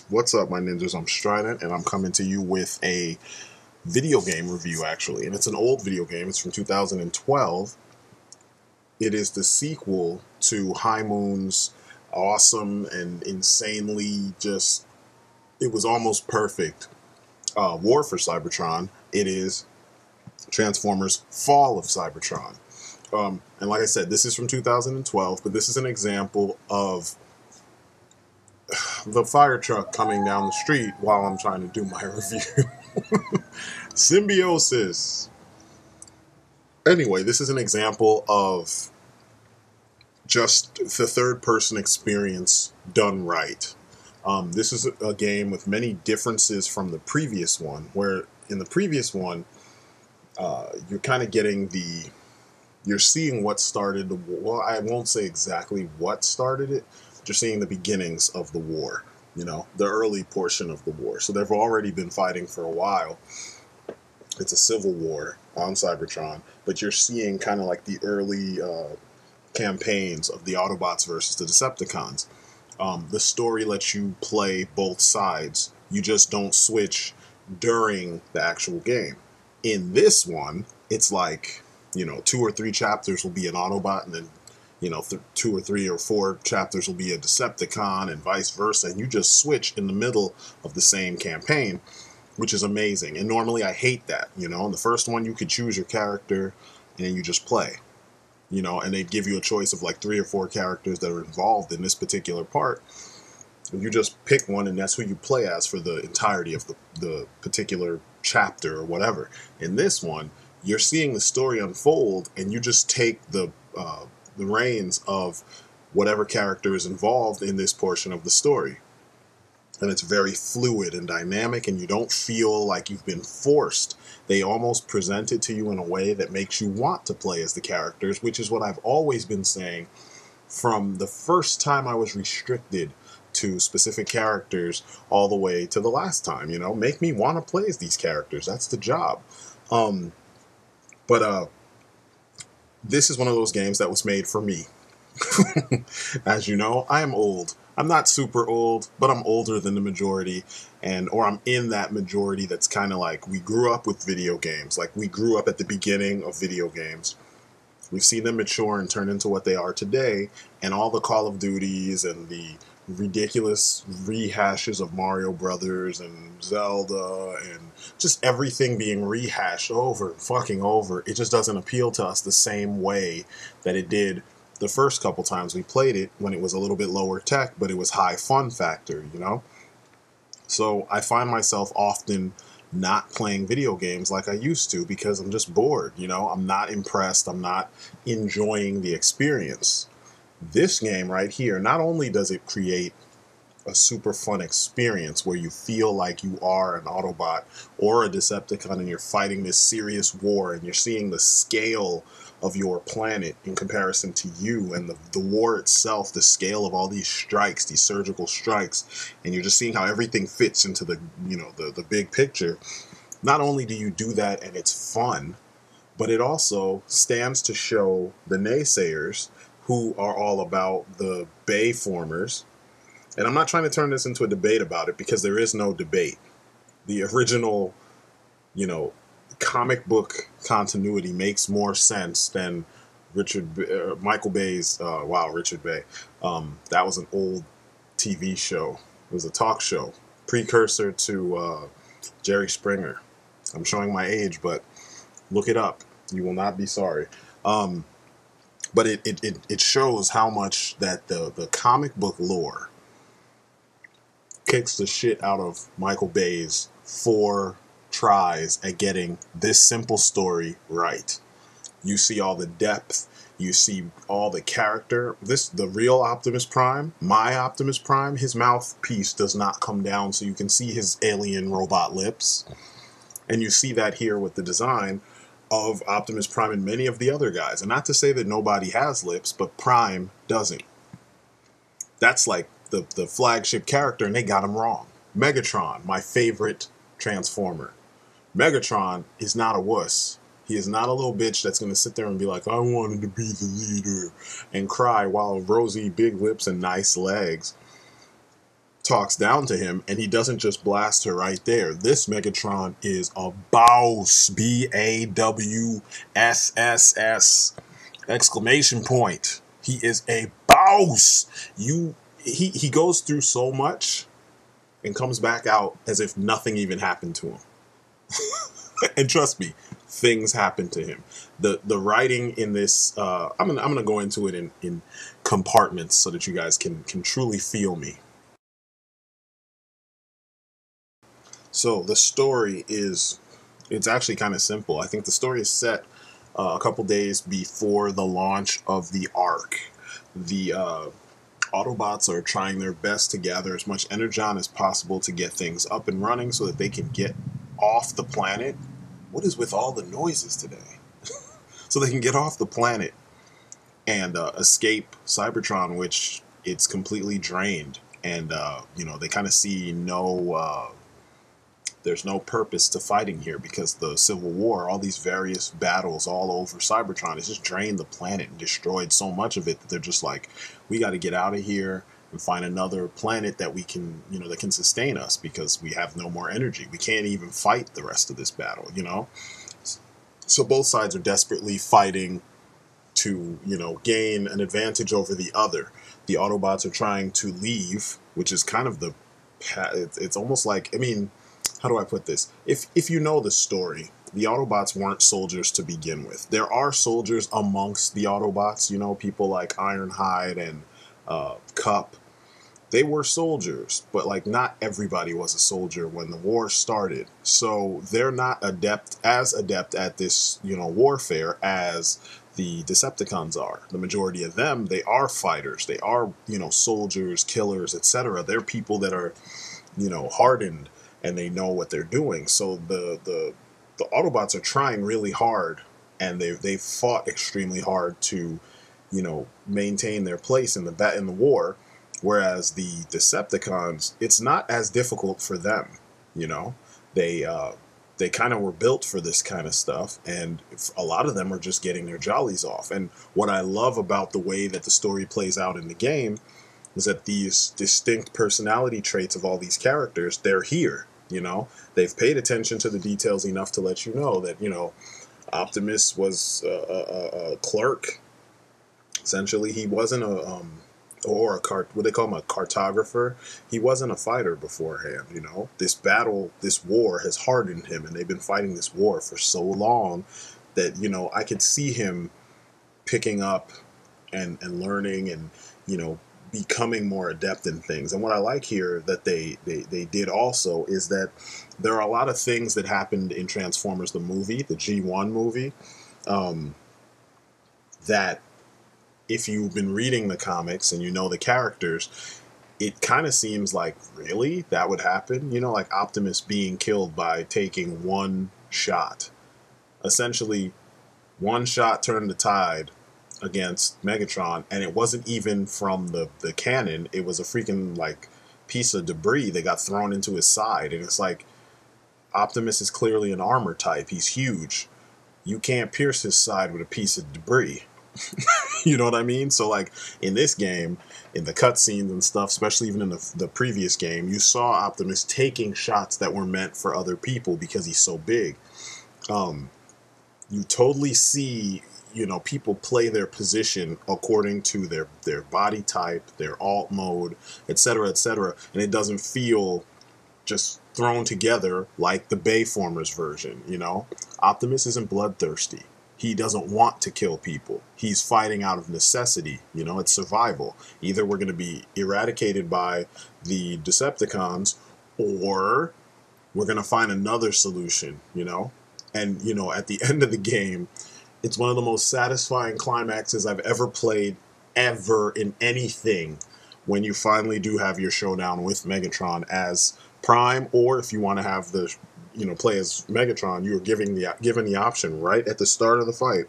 What's up, my ninjas? I'm Strident, and I'm coming to you with a video game review, actually. And it's an old video game. It's from 2012. It is the sequel to High Moon's awesome and insanely it was almost perfect War for Cybertron. It is Transformers Fall of Cybertron. And like I said, this is from 2012, but this is an example of the fire truck coming down the street while I'm trying to do my review. Symbiosis. Anyway, this is an example of just the third-person experience done right. This is a game with many differences from the previous one, where in the previous one, you're kind of getting you're seeing what started the war. Well, I won't say exactly what started it, but you're seeing the beginnings of the war, the early portion of the war. So they've already been fighting for a while. It's a civil war on Cybertron, but you're seeing kind of like the early campaigns of the Autobots versus the Decepticons. The story lets you play both sides. You just don't switch during the actual game. In this one, it's like, 2 or 3 chapters will be an Autobot, and then, 2 or 3 or 4 chapters will be a Decepticon, and vice versa. And you just switch in the middle of the same campaign, which is amazing. And normally I hate that. In the first one, you could choose your character, and you just play. And they'd give you a choice of like 3 or 4 characters that are involved in this particular part. And you just pick one, and that's who you play as for the entirety of the particular chapter or whatever. In this one, you're seeing the story unfold, and you just take the reins of whatever character is involved in this portion of the story. And it's very fluid and dynamic, and you don't feel like you've been forced. They almost present it to you in a way that makes you want to play as the characters, which is what I've always been saying from the first time I was restricted to specific characters all the way to the last time. Make me want to play as these characters. That's the job. But this is one of those games that was made for me. As you know, I am old. I'm not super old, but I'm older than the majority, or I'm in that majority that's kind of like, we grew up with video games. Like, we grew up at the beginning of video games. We've seen them mature and turn into what they are today, and all the Call of Duties and the ridiculous rehashes of Mario Brothers and Zelda and just everything being rehashed over and fucking over. It just doesn't appeal to us the same way that it did the first couple times we played it, when it was a little bit lower tech, but it was high fun factor, So I find myself often not playing video games like I used to because I'm just bored, I'm not impressed, I'm not enjoying the experience. This game right here, not only does it create a super fun experience where you feel like you are an Autobot or a Decepticon and you're fighting this serious war, and you're seeing the scale of your planet in comparison to you, and the war itself, the scale of all these strikes, these surgical strikes, and you're just seeing how everything fits into the big picture. Not only do you do that and it's fun, but it also stands to show the naysayers who are all about the Bay formers. And I'm not trying to turn this into a debate about it, because there is no debate. The original, comic book continuity makes more sense than Michael Bay's, Richard Bay. That was an old TV show. It was a talk show, precursor to Jerry Springer. I'm showing my age, but look it up. You will not be sorry. But it shows how much that the comic book lore kicks the shit out of Michael Bay's 4 tries at getting this simple story right. You see all the depth, you see all the character. The real Optimus Prime, my Optimus Prime, his mouthpiece does not come down so you can see his alien robot lips. And you see that here with the design of Optimus Prime and many of the other guys. And not to say that nobody has lips, but Prime doesn't. That's like the flagship character, and they got him wrong. Megatron, my favorite Transformer. Megatron is not a wuss. He is not a little bitch that's going to sit there and be like, I wanted to be the leader, and cry while rosy big lips and nice legs talks down to him, and he doesn't just blast her right there. This Megatron is a boss. BAWSSS exclamation point. He is a boss. He goes through so much and comes back out as if nothing even happened to him. And trust me, things happen to him. The writing in this, I'm gonna go into it in compartments so that you guys can truly feel me. So the story it's actually kind of simple. I think the story is set a couple days before the launch of the Ark. The Autobots are trying their best to gather as much energon as possible to get things up and running so that they can get off the planet. What is with all the noises today? So they can get off the planet and escape Cybertron, which it's completely drained. And, they kind of see there's no purpose to fighting here because the Civil War, all these various battles all over Cybertron, has just drained the planet and destroyed so much of it that they're just like, we got to get out of here and find another planet that we can, that can sustain us because we have no more energy. We can't even fight the rest of this battle, So both sides are desperately fighting to, gain an advantage over the other. The Autobots are trying to leave, which is kind of it's almost like, how do I put this? If you know the story, the Autobots weren't soldiers to begin with. There are soldiers amongst the Autobots, people like Ironhide and Cup. They were soldiers, but not everybody was a soldier when the war started. So they're not as adept at this, warfare as the Decepticons are. The majority of them, they are fighters. They are, soldiers, killers, etc. They're people that are, hardened and they know what they're doing. So the Autobots are trying really hard, and they've fought extremely hard to, maintain their place in the war. Whereas the Decepticons, it's not as difficult for them. They kind of were built for this kind of stuff, and a lot of them are just getting their jollies off. And what I love about the way that the story plays out in the game is that these distinct personality traits of all these characters, they're here. They've paid attention to the details enough to let you know that, Optimus was a clerk. Essentially, he wasn't what they call him, a cartographer. He wasn't a fighter beforehand. This war has hardened him, and they've been fighting this war for so long that, I could see him picking up and learning and, becoming more adept in things. And what I like here that they did also is that there are a lot of things that happened in Transformers the movie, the G1 movie, that if you've been reading the comics and the characters, it kind of seems like, really, that would happen? Like Optimus being killed by taking one shot. Essentially, one shot turned the tide against Megatron, and it wasn't even from the cannon. It was a freaking, piece of debris that got thrown into his side. And it's like, Optimus is clearly an armor type. He's huge. You can't pierce his side with a piece of debris. You know what I mean? So in this game, in the cutscenes and stuff, especially even in the previous game, you saw Optimus taking shots that were meant for other people because he's so big. You totally see, people play their position according to their body type, their alt mode, etc., etc., and it doesn't feel just thrown together like the Bayformers version. Optimus isn't bloodthirsty. He doesn't want to kill people. He's fighting out of necessity. It's survival. Either we're going to be eradicated by the Decepticons, or we're going to find another solution, And, at the end of the game, it's one of the most satisfying climaxes I've ever played, ever, in anything, when you finally do have your showdown with Megatron as Prime, or if you want to have the play as Megatron, you were given the option right at the start of the fight.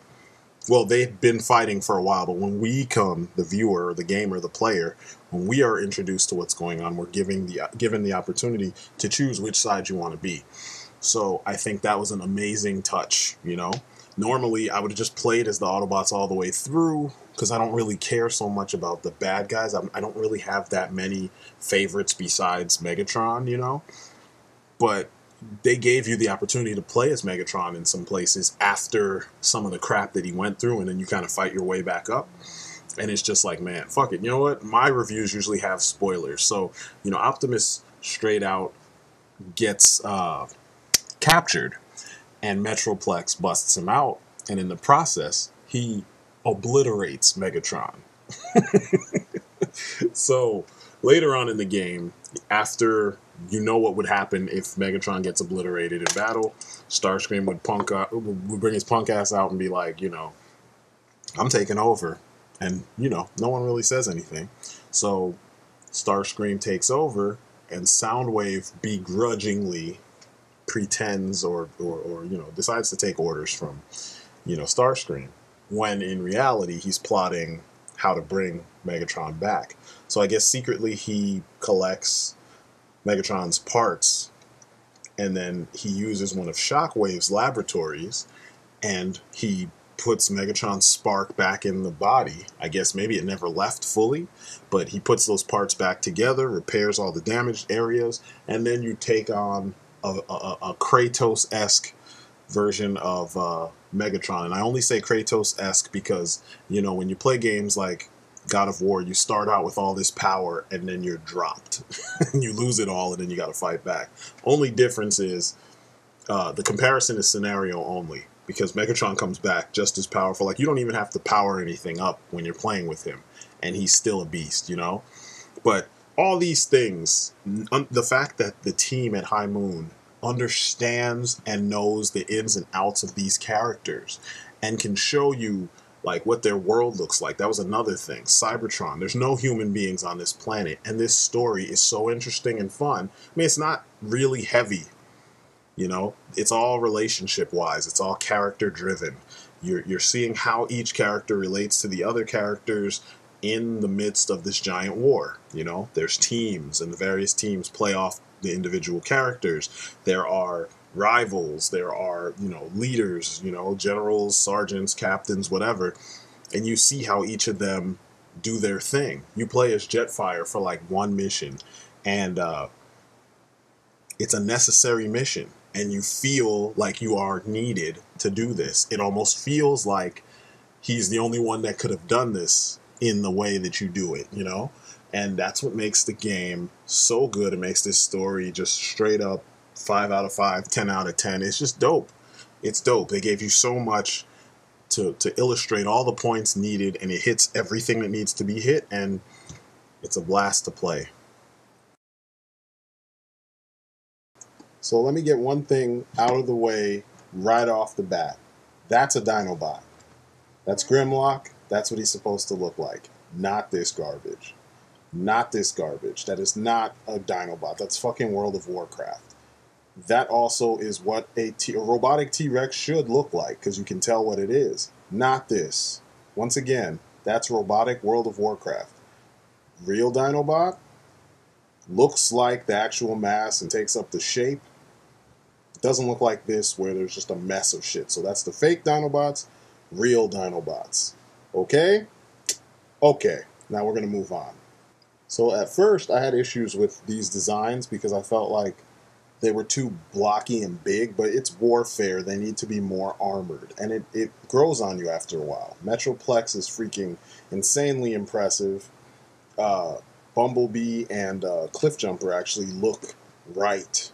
Well, they've been fighting for a while, but when we come, the viewer, the gamer, the player, when we are introduced to what's going on, we're given the opportunity to choose which side you want to be. So I think that was an amazing touch, Normally, I would have just played as the Autobots all the way through, because I don't really care so much about the bad guys. I don't really have that many favorites besides Megatron, you know? But they gave you the opportunity to play as Megatron in some places after some of the crap that he went through, and then you kind of fight your way back up. And it's just like, man, fuck it. You know what? My reviews usually have spoilers. So, you know, Optimus straight out gets captured, and Metroplex busts him out, and in the process, he obliterates Megatron. So later on in the game, after you know what would happen if Megatron gets obliterated in battle, Starscream would bring his punk ass out and be like, you know, I'm taking over. And, you know, no one really says anything. So Starscream takes over, and Soundwave begrudgingly pretends or you know, decides to take orders from, you know, Starscream, when in reality he's plotting how to bring Megatron back. So I guess secretly he collects Megatron's parts, and then he uses one of Shockwave's laboratories, and he puts Megatron's spark back in the body. I guess maybe it never left fully, but he puts those parts back together, repairs all the damaged areas, and then you take on a Kratos-esque version of Megatron. And I only say Kratos-esque because, you know, when you play games like God of War, you start out with all this power and then you're dropped. You lose it all and then you got to fight back. Only difference is the comparison is scenario only, because Megatron comes back just as powerful. Like, you don't even have to power anything up when you're playing with him, and he's still a beast, you know? But all these things, the fact that the team at High Moon understands and knows the ins and outs of these characters and can show you, like, what their world looks like. That was another thing. Cybertron, there's no human beings on this planet, and this story is so interesting and fun. I mean, it's not really heavy. You know, it's all relationship-wise. It's all character-driven. You're seeing how each character relates to the other characters in the midst of this giant war. You know, there's teams, and the various teams play off the individual characters. There are rivals. There are, you know, leaders, you know, generals, sergeants, captains, whatever. And you see how each of them do their thing. You play as Jetfire for, like, one mission, and it's a necessary mission. And you feel like you are needed to do this. It almost feels like he's the only one that could have done this in the way that you do it, you know? And that's what makes the game so good. It makes this story just straight up 5 out of 5, 10 out of 10. It's just dope. It's dope. They gave you so much to illustrate all the points needed, and it hits everything that needs to be hit, and it's a blast to play. So let me get one thing out of the way right off the bat. That's a Dinobot. That's Grimlock. That's what he's supposed to look like. Not this garbage. Not this garbage. That is not a Dinobot. That's fucking World of Warcraft. That also is what a robotic T-Rex should look like, because you can tell what it is. Not this. Once again, that's robotic World of Warcraft. Real Dinobot looks like the actual mass and takes up the shape. It doesn't look like this, where there's just a mess of shit. So that's the fake Dinobots, real Dinobots. Okay? Okay, now we're going to move on. So at first, I had issues with these designs because I felt like they were too blocky and big, but it's Warfare. They need to be more armored, and it grows on you after a while. Metroplex is freaking insanely impressive. Bumblebee and Cliffjumper actually look right.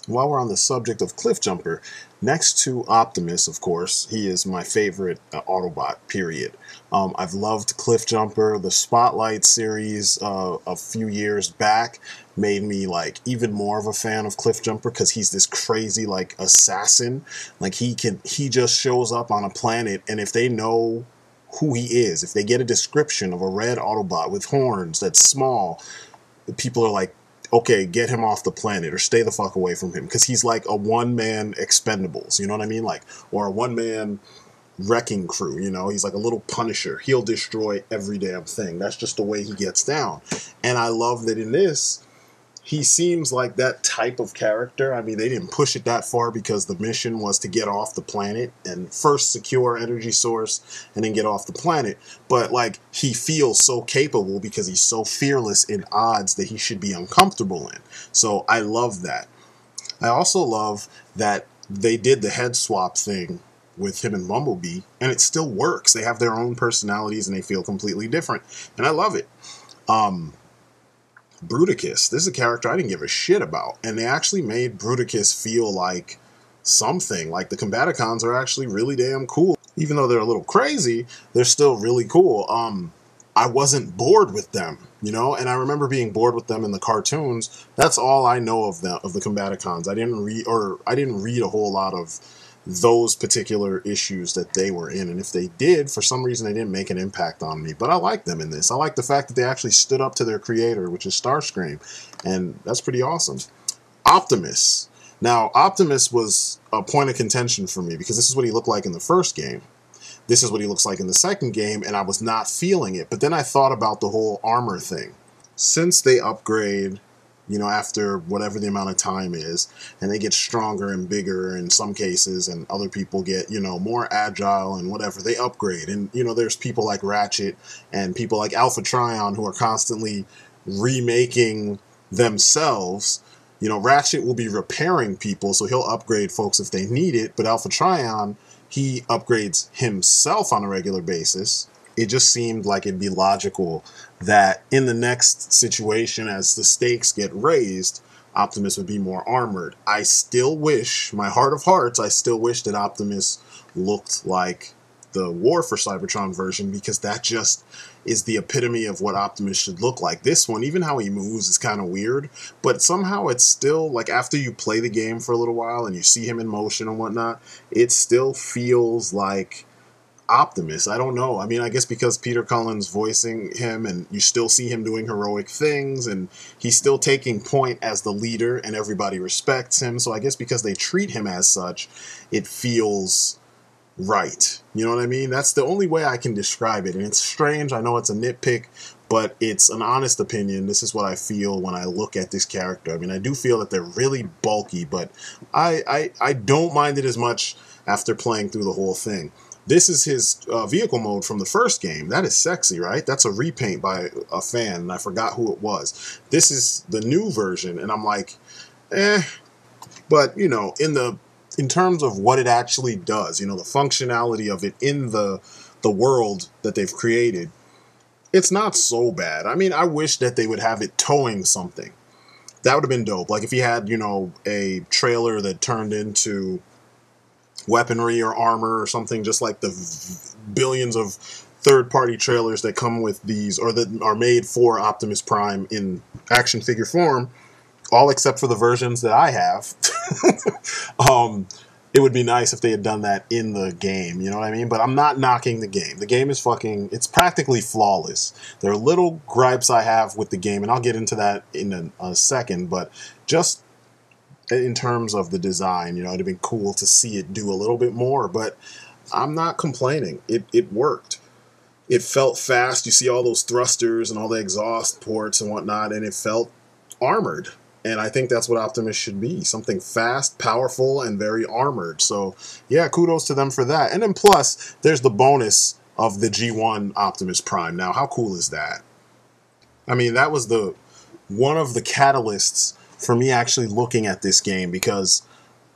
While we're on the subject of Cliffjumper, next to Optimus, of course, he is my favorite Autobot, period. I've loved Cliffjumper. The Spotlight series a few years back made me, like, even more of a fan of Cliffjumper, because he's this crazy, like, assassin. Like, he just shows up on a planet, and if they know who he is, if they get a description of a red Autobot with horns that's small, people are like, okay, get him off the planet or stay the fuck away from him, because he's like a one-man Expendables, you know what I mean? Like, or a one-man wrecking crew, you know? He's like a little Punisher. He'll destroy every damn thing. That's just the way he gets down. And I love that in this, he seems like that type of character. I mean, they didn't push it that far because the mission was to get off the planet and first secure energy source and then get off the planet. But like, he feels so capable because he's so fearless in odds that he should be uncomfortable in. So I love that. I also love that they did the head swap thing with him and Bumblebee, and it still works. They have their own personalities and they feel completely different, and I love it. Bruticus, this is a character I didn't give a shit about, and they actually made Bruticus feel like something. Like, the Combaticons are actually really damn cool. Even though they're a little crazy, they're still really cool. I wasn't bored with them, you know, and I remember being bored with them in the cartoons. That's all I know of them, of the Combaticons. I didn't read a whole lot of those particular issues that they were in, and if they did, for some reason they didn't make an impact on me. But I like them in this. I like the fact that they actually stood up to their creator, which is Starscream, and that's pretty awesome. Optimus. Now, Optimus was a point of contention for me because this is what he looked like in the first game. This is what he looks like in the second game, and I was not feeling it. But then I thought about the whole armor thing. Since they upgrade, you know, after whatever the amount of time is, and they get stronger and bigger in some cases, and other people get, you know, more agile and whatever, they upgrade. And, you know, there's people like Ratchet and people like Alpha Trion who are constantly remaking themselves. You know, Ratchet will be repairing people, so he'll upgrade folks if they need it, but Alpha Trion, he upgrades himself on a regular basis. It just seemed like it'd be logical that in the next situation, as the stakes get raised, Optimus would be more armored. I still wish, my heart of hearts, I still wish that Optimus looked like the War for Cybertron version, because that just is the epitome of what Optimus should look like. This one, even how he moves is kind of weird, but somehow it's still, like, after you play the game for a little while and you see him in motion and whatnot, it still feels like Optimus. I don't know. I mean, I guess because Peter Cullen's voicing him and you still see him doing heroic things and he's still taking point as the leader and everybody respects him. So I guess because they treat him as such, it feels right. You know what I mean? That's the only way I can describe it. And it's strange. I know it's a nitpick, but it's an honest opinion. This is what I feel when I look at this character. I mean, I do feel that they're really bulky, but I don't mind it as much after playing through the whole thing. This is his vehicle mode from the first game. That is sexy, right? That's a repaint by a fan, and I forgot who it was. This is the new version, and I'm like, eh. But, you know, in terms of what it actually does, you know, the functionality of it in the world that they've created, it's not so bad. I mean, I wish that they would have it towing something. That would have been dope. Like if you had, you know, a trailer that turned into weaponry or armor or something, just like the billions of third-party trailers that come with these, or that are made for Optimus Prime in action figure form, all except for the versions that I have. It would be nice if they had done that in the game, you know what I mean? But I'm not knocking the game. The game is it's practically flawless. There are little gripes I have with the game, and I'll get into that in a second, but just in terms of the design, you know, it'd have been cool to see it do a little bit more, but I'm not complaining. It worked. It felt fast. You see all those thrusters and all the exhaust ports and whatnot, and it felt armored. And I think that's what Optimus should be. Something fast, powerful, and very armored. So, yeah, kudos to them for that. And then plus, there's the bonus of the G1 Optimus Prime. Now, how cool is that? I mean, that was one of the catalysts for me actually looking at this game, because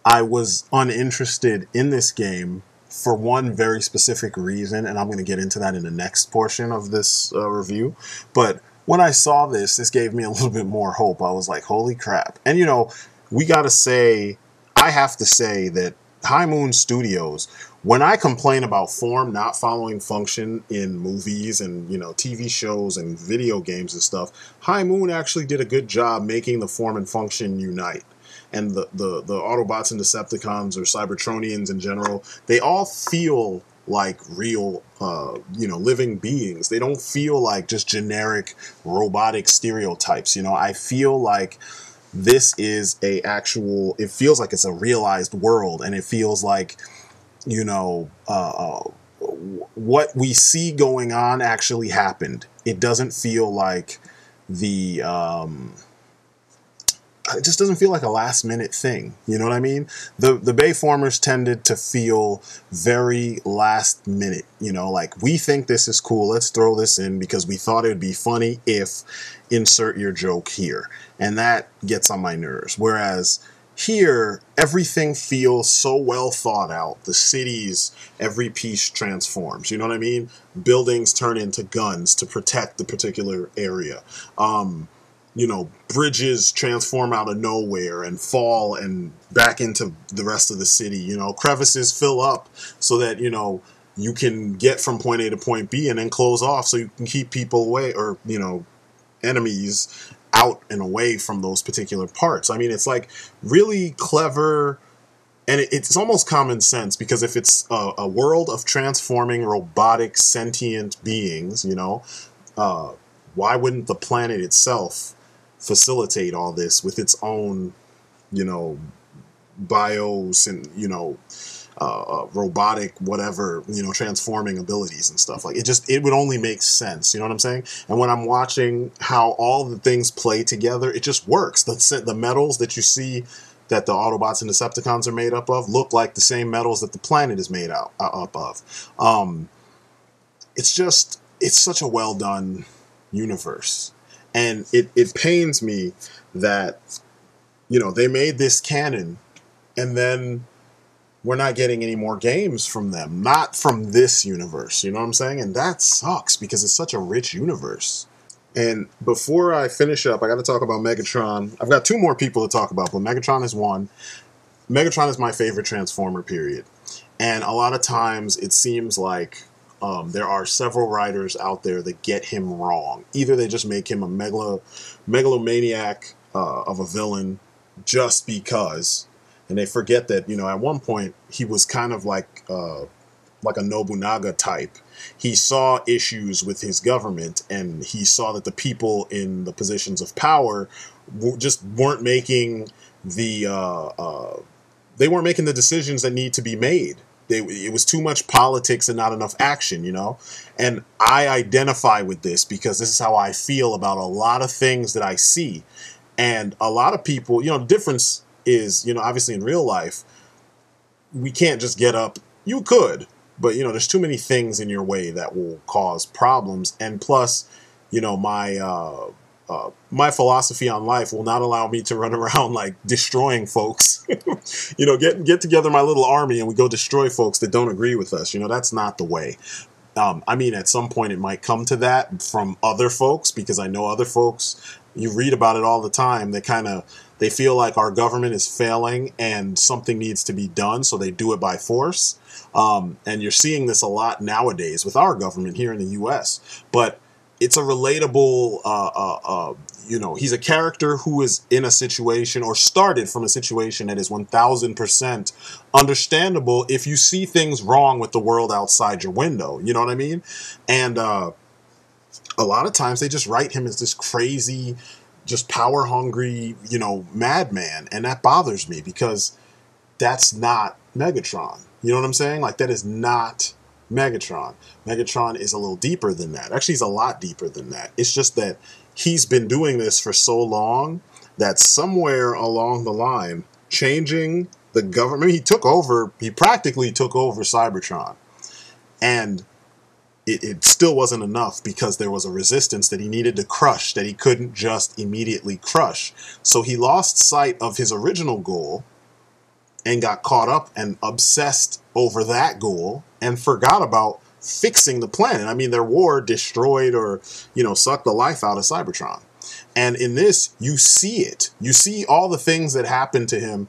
I was uninterested in this game for one very specific reason, and I'm going to get into that in the next portion of this review. But when I saw this gave me a little bit more hope. I was like, holy crap. And, you know, I have to say that High Moon Studios, when I complain about form not following function in movies and, you know, TV shows and video games and stuff, High Moon actually did a good job making the form and function unite. And the Autobots and Decepticons, or Cybertronians in general, they all feel like real, you know, living beings. They don't feel like just generic robotic stereotypes. You know, I feel like this is it feels like it's a realized world, and it feels like, you know, what we see going on actually happened. It doesn't feel like the it just doesn't feel like a last minute thing. You know what I mean? The Bayformers tended to feel very last minute, you know, like we think this is cool. Let's throw this in because we thought it would be funny if insert your joke here. And that gets on my nerves. Whereas here, everything feels so well thought out. The cities, every piece transforms. You know what I mean? Buildings turn into guns to protect the particular area. You know, bridges transform out of nowhere and fall and back into the rest of the city. You know, crevices fill up so that, you know, you can get from point A to point B and then close off so you can keep people away, or, you know, enemies out and away from those particular parts. I mean, it's like really clever, and it's almost common sense, because if it's a world of transforming robotic sentient beings, you know, why wouldn't the planet itself facilitate all this with its own, you know, bios and, you know, robotic whatever, you know, transforming abilities and stuff. Like, it would only make sense, you know what I'm saying? And when I'm watching how all the things play together, it just works. The metals that you see that the Autobots and Decepticons are made up of look like the same metals that the planet is made up of. It's such a well done universe, and it pains me that, you know, they made this canon and then we're not getting any more games from them. Not from this universe, you know what I'm saying? And that sucks, because it's such a rich universe. And before I finish up, I got to talk about Megatron. I've got two more people to talk about, but Megatron is one. Megatron is my favorite Transformer, period. And a lot of times it seems like there are several writers out there that get him wrong. Either they just make him a megalomaniac of a villain just because, and they forget that, you know, at one point he was kind of like a Nobunaga type. He saw issues with his government, and he saw that the people in the positions of power just weren't making the they weren't making the decisions that need to be made. It was too much politics and not enough action, you know? And I identify with this because this is how I feel about a lot of things that I see. And a lot of people, you know, the difference is, you know, obviously in real life, we can't just get up. You could, but, you know, there's too many things in your way that will cause problems. And plus, you know, my philosophy on life will not allow me to run around like destroying folks. You know, get together my little army and we go destroy folks that don't agree with us. You know, that's not the way. I mean, at some point it might come to that from other folks, because I know other folks, you read about it all the time. They feel like our government is failing and something needs to be done, so they do it by force. And you're seeing this a lot nowadays with our government here in the U.S. But it's a relatable, you know, he's a character who is in a situation or started from a situation that is 1000% understandable if you see things wrong with the world outside your window. You know what I mean? And a lot of times they just write him as this crazy, just power hungry, you know, madman. And that bothers me, because that's not Megatron. You know what I'm saying? Like, that is not Megatron. Megatron is a little deeper than that. Actually, he's a lot deeper than that. It's just that he's been doing this for so long that somewhere along the line, changing the government, he practically took over Cybertron. And it still wasn't enough, because there was a resistance that he needed to crush that he couldn't just immediately crush. So he lost sight of his original goal and got caught up and obsessed over that goal and forgot about fixing the planet. I mean, their war destroyed or, you know, sucked the life out of Cybertron. And in this, you see it. You see all the things that happen to him.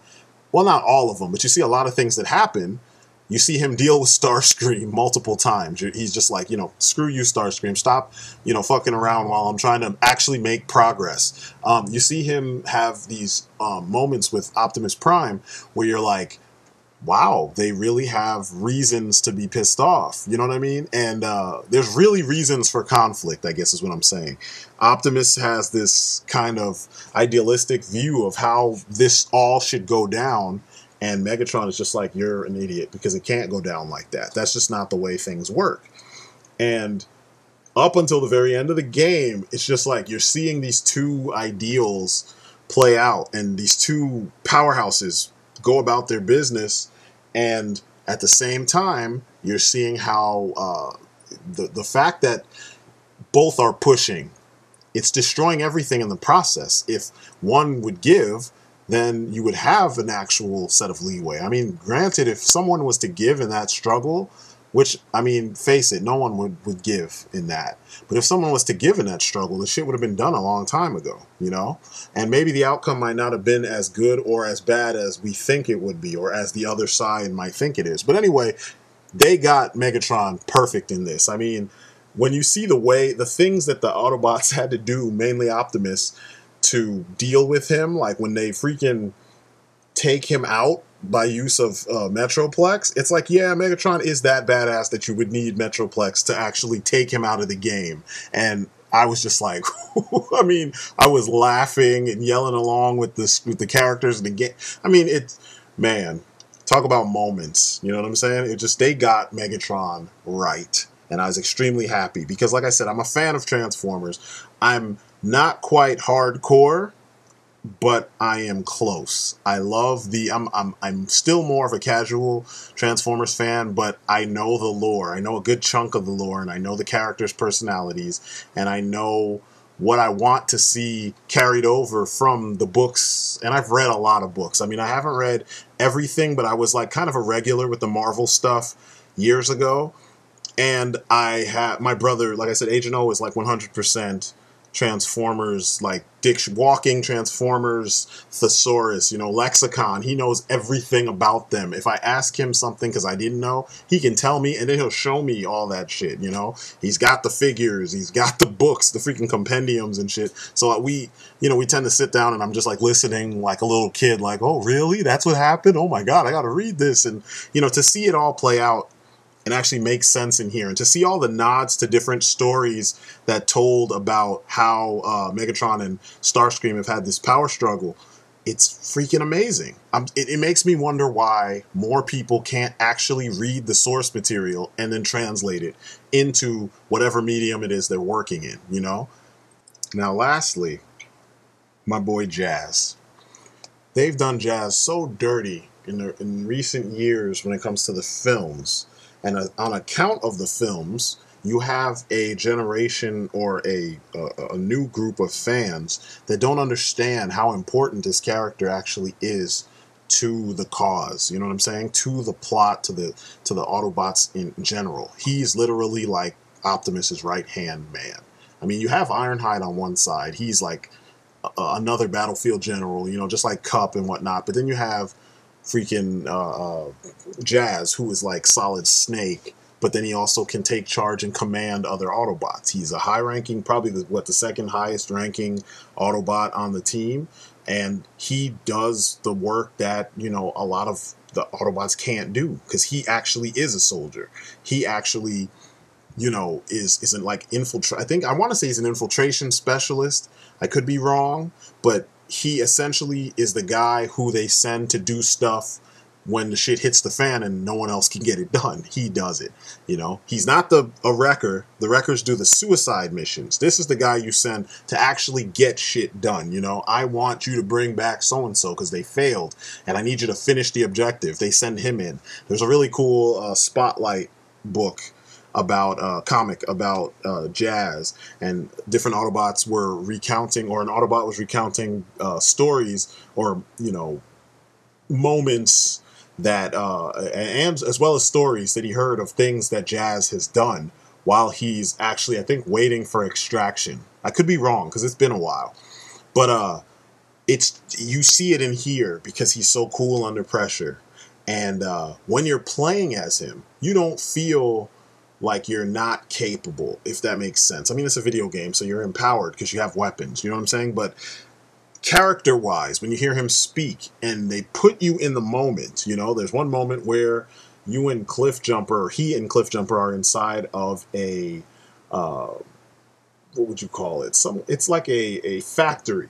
Well, not all of them, but you see a lot of things that happen. You see him deal with Starscream multiple times. He's just like, you know, screw you, Starscream. Stop, you know, fucking around while I'm trying to actually make progress. You see him have these moments with Optimus Prime where you're like, wow, they really have reasons to be pissed off. You know what I mean? And there's really reasons for conflict, I guess is what I'm saying. Optimus has this kind of idealistic view of how this all should go down. And Megatron is just like, you're an idiot, because it can't go down like that. That's just not the way things work. And up until the very end of the game, it's just like you're seeing these two ideals play out, and these two powerhouses go about their business, and at the same time, you're seeing how the fact that both are pushing, it's destroying everything in the process. If one would give, then you would have an actual set of leeway. I mean, granted, if someone was to give in that struggle, which, I mean, face it, no one would give in that. But if someone was to give in that struggle, the shit would have been done a long time ago, you know? And maybe the outcome might not have been as good or as bad as we think it would be, or as the other side might think it is. But anyway, they got Megatron perfect in this. I mean, when you see the things that the Autobots had to do, mainly Optimus, to deal with him, like when they freaking take him out by use of Metroplex, it's like, yeah, Megatron is that badass that you would need Metroplex to actually take him out of the game. And I was just like, I mean, I was laughing and yelling along with the characters in the game. I mean, man, talk about moments. You know what I'm saying? They got Megatron right. And I was extremely happy because, like I said, I'm a fan of Transformers. I'm not quite hardcore, but I am close. I love I'm still more of a casual Transformers fan, but I know the lore. I know a good chunk of the lore, and I know the characters' personalities, and I know what I want to see carried over from the books. And I've read a lot of books. I mean, I haven't read everything, but I was like kind of a regular with the Marvel stuff years ago. And I have my brother, like I said, Agent O is like 100% Transformers, like walking Transformers thesaurus, you know, lexicon. He knows everything about them. If I ask him something because I didn't know, he can tell me, and then he'll show me all that shit, you know. He's got the figures, he's got the books, the freaking compendiums and shit. So we tend to sit down, and I'm just like listening like a little kid, like, oh, really? That's what happened? Oh my God, I got to read this. And, you know, to see it all play out and actually make sense in here, and to see all the nods to different stories that told about how Megatron and Starscream have had this power struggle, it's freaking amazing. It makes me wonder why more people can't actually read the source material and then translate it into whatever medium it is they're working in, you know? Now, lastly, my boy Jazz. They've done Jazz so dirty in recent years when it comes to the films. And on account of the films, you have a generation or a new group of fans that don't understand how important this character actually is to the cause. You know what I'm saying? To the plot, to the Autobots in general. He's literally like Optimus's right-hand man. I mean, you have Ironhide on one side. He's like another battlefield general, you know, just like Cup and whatnot. But then you have freaking Jazz, who is like Solid Snake, but then he also can take charge and command other Autobots. He's a high-ranking, probably the second highest ranking Autobot on the team, and he does the work that, you know, a lot of the Autobots can't do, because he actually is a soldier. He actually, you know, isn't like I want to say he's an infiltration specialist. I could be wrong, but he essentially is the guy who they send to do stuff when the shit hits the fan and no one else can get it done. He does it, you know. He's not a wrecker. The wreckers do the suicide missions. This is the guy you send to actually get shit done, you know. I want you to bring back so-and-so because they failed, and I need you to finish the objective. They send him in. There's a really cool Spotlight book about comic about Jazz, and different Autobots were recounting, or an Autobot was recounting stories, or, you know, moments that and as well as stories that he heard of things that Jazz has done while he's actually, I think, waiting for extraction. I could be wrong because it's been a while, but you see it in here because he's so cool under pressure. And when you're playing as him, you don't feel like you're not capable, if that makes sense. I mean, it's a video game, so you're empowered because you have weapons, you know what I'm saying? But character-wise, when you hear him speak and they put you in the moment, you know, there's one moment where he and Cliffjumper are inside of a, what would you call it? It's like a factory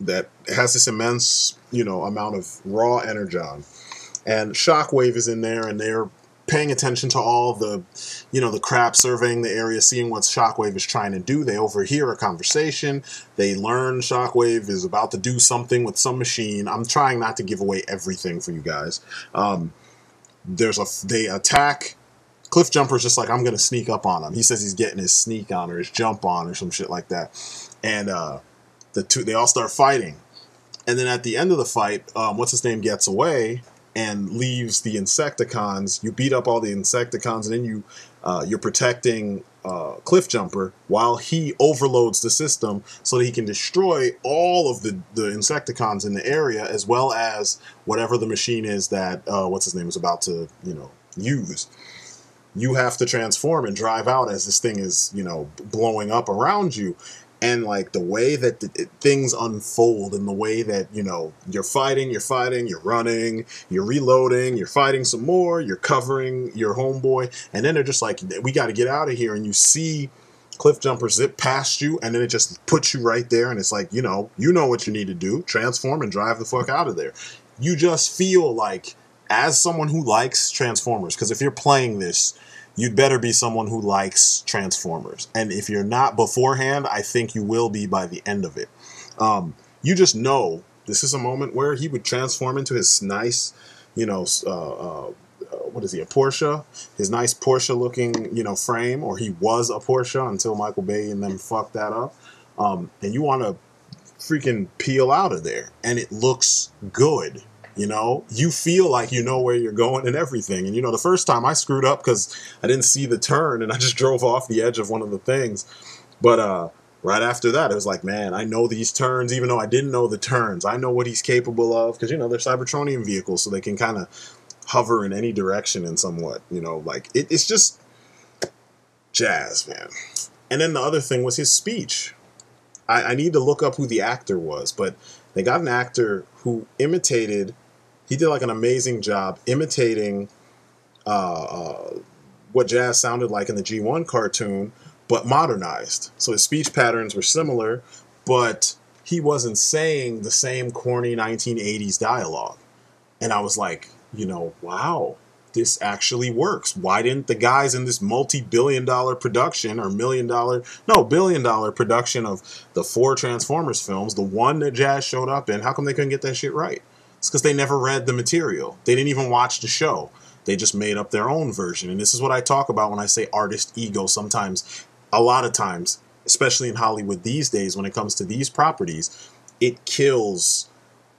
that has this immense, you know, amount of raw energon. And Shockwave is in there, and they're paying attention to all the, you know, the crap, surveying the area, seeing what Shockwave is trying to do. They overhear a conversation. They learn Shockwave is about to do something with some machine. I'm trying not to give away everything for you guys. They attack. Cliffjumper's just like, I'm going to sneak up on him. He says he's getting his sneak on or his jump on or some shit like that. And they all start fighting. And then at the end of the fight, what's-his-name gets away and leaves the Insecticons. You beat up all the Insecticons, and then you're protecting Cliffjumper while he overloads the system so that he can destroy all of the Insecticons in the area, as well as whatever the machine is that what's-his-name is about to, you know, use. You have to transform and drive out as this thing is, you know, blowing up around you. And, like, the way that things unfold and the way that, you know, you're fighting, you're running, you're reloading, you're fighting some more, you're covering your homeboy, and then they're just like, we got to get out of here. And you see Cliffjumper zip past you, and then it just puts you right there, and it's like, you know what you need to do. Transform and drive the fuck out of there. You just feel like, as someone who likes Transformers, because if you're playing this, you'd better be someone who likes Transformers. And if you're not beforehand, I think you will be by the end of it. You just know this is a moment where he would transform into his nice, you know, what is he, a Porsche? His nice Porsche-looking, you know, frame, or he was a Porsche until Michael Bay and them fucked that up. And you want to freaking peel out of there. And it looks good. You know, you feel like you know where you're going and everything. And, you know, the first time I screwed up because I didn't see the turn and I just drove off the edge of one of the things. But right after that, it was like, man, I know these turns, even though I didn't know the turns. I know what he's capable of because, you know, they're Cybertronian vehicles, so they can kind of hover in any direction and somewhat, you know, like it's just jazz, man. And then the other thing was his speech. I need to look up who the actor was, but they got an actor who imitated. He did like an amazing job imitating what Jazz sounded like in the G1 cartoon, but modernized. So his speech patterns were similar, but he wasn't saying the same corny 1980s dialogue. And I was like, you know, wow, this actually works. Why didn't the guys in this multi-billion-dollar production, or billion-dollar production of the 4 Transformers films, the one that Jazz showed up in, how come they couldn't get that shit right? It's because they never read the material. They didn't even watch the show. They just made up their own version. And this is what I talk about when I say artist ego. Sometimes, a lot of times, especially in Hollywood these days, when it comes to these properties, it kills